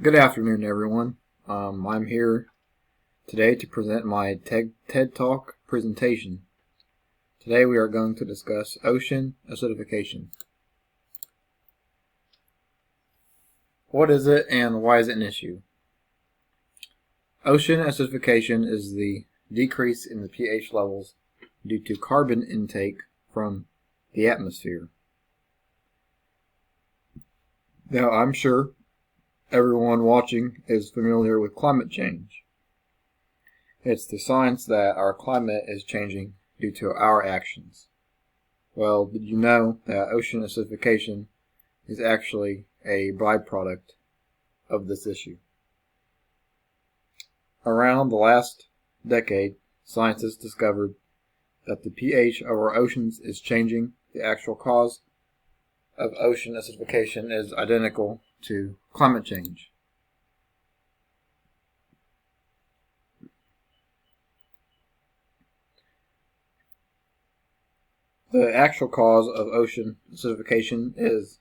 Good afternoon, everyone. I'm here today to present my TED Talk presentation. Today we are going to discuss ocean acidification. What is it and why is it an issue? Ocean acidification is the decrease in the pH levels due to carbon intake from the atmosphere. Now, I'm sure everyone watching is familiar with climate change. It's the science that our climate is changing due to our actions. Well, did you know that ocean acidification is actually a byproduct of this issue? Around the last decade, scientists discovered that the pH of our oceans is changing. The actual cause of ocean acidification is identical to climate change. The actual cause of ocean acidification is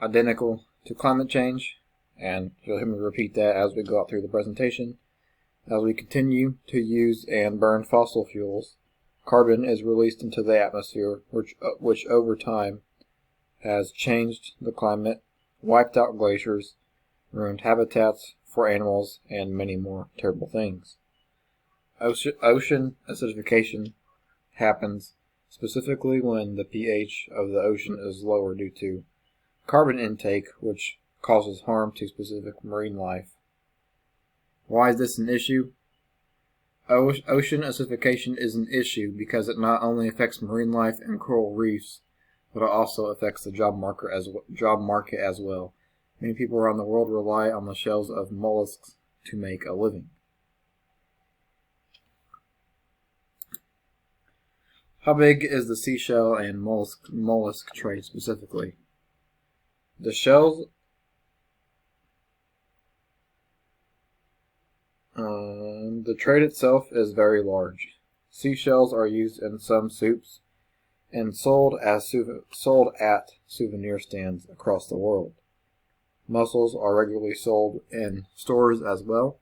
identical to climate change, and you'll hear me repeat that as we go out through the presentation. As we continue to use and burn fossil fuels, carbon is released into the atmosphere, which over time has changed the climate, wiped out glaciers, ruined habitats for animals, and many more terrible things. Ocean acidification happens specifically when the pH of the ocean is lower due to carbon intake, which causes harm to specific marine life. Why is this an issue? Ocean acidification is an issue because it not only affects marine life and coral reefs, but it also affects the job market as well. Many people around the world rely on the shells of mollusks to make a living. How big is the seashell and mollusk trade specifically? The shells the trade itself is very large. Seashells are used in some soups and sold at souvenir stands across the world. Mussels are regularly sold in stores as well.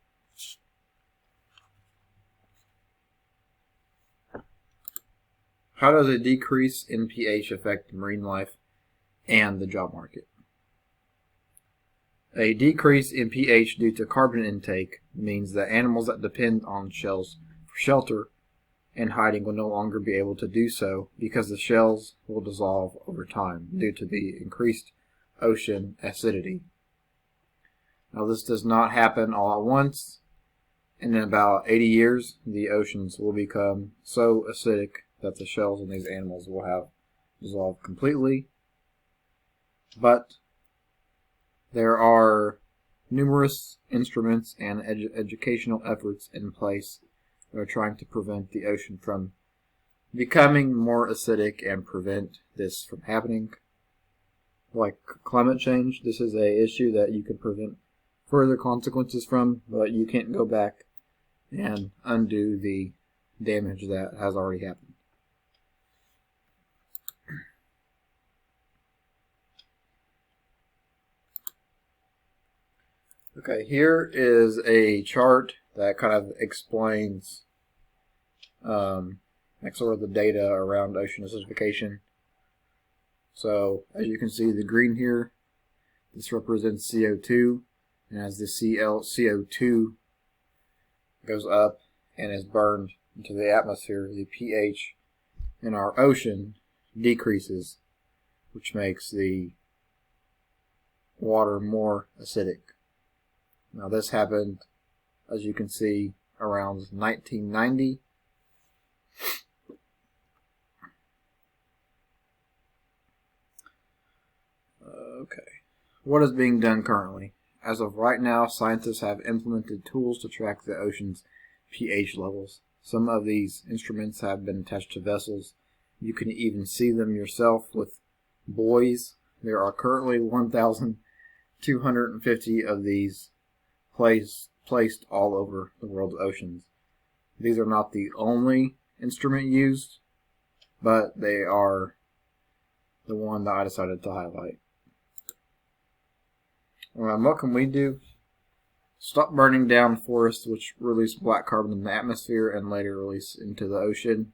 How does a decrease in pH affect marine life and the job market? A decrease in pH due to carbon intake means that animals that depend on shells for shelter and hiding will no longer be able to do so because the shells will dissolve over time due to the increased ocean acidity. Now, this does not happen all at once. In about 80 years, the oceans will become so acidic that the shells in these animals will have dissolved completely. But there are numerous instruments and educational efforts in place that are trying to prevent the ocean from becoming more acidic and prevent this from happening. Like climate change, this is an issue that you can prevent further consequences from, but you can't go back and undo the damage that has already happened. Okay, here is a chart that kind of explains sort of the data around ocean acidification. So, as you can see, the green here, this represents CO2, and as the CO2 goes up and is burned into the atmosphere, the pH in our ocean decreases, which makes the water more acidic. Now, this happened, as you can see, around 1990. Okay. What is being done currently? As of right now, scientists have implemented tools to track the ocean's pH levels. Some of these instruments have been attached to vessels. You can even see them yourself with buoys. There are currently 1,250 of these placed all over the world's oceans. These are not the only instrument used, but they are the one that I decided to highlight. What can we do? Stop burning down forests, which release black carbon in the atmosphere and later release into the ocean,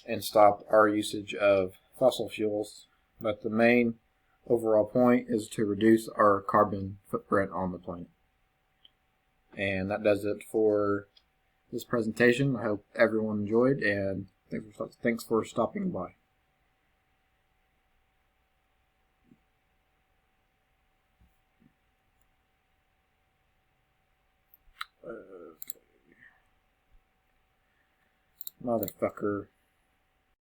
and stop our usage of fossil fuels. But the main overall point is to reduce our carbon footprint on the planet. And that does it for this presentation. I hope everyone enjoyed, and thanks for stopping by. Motherfucker.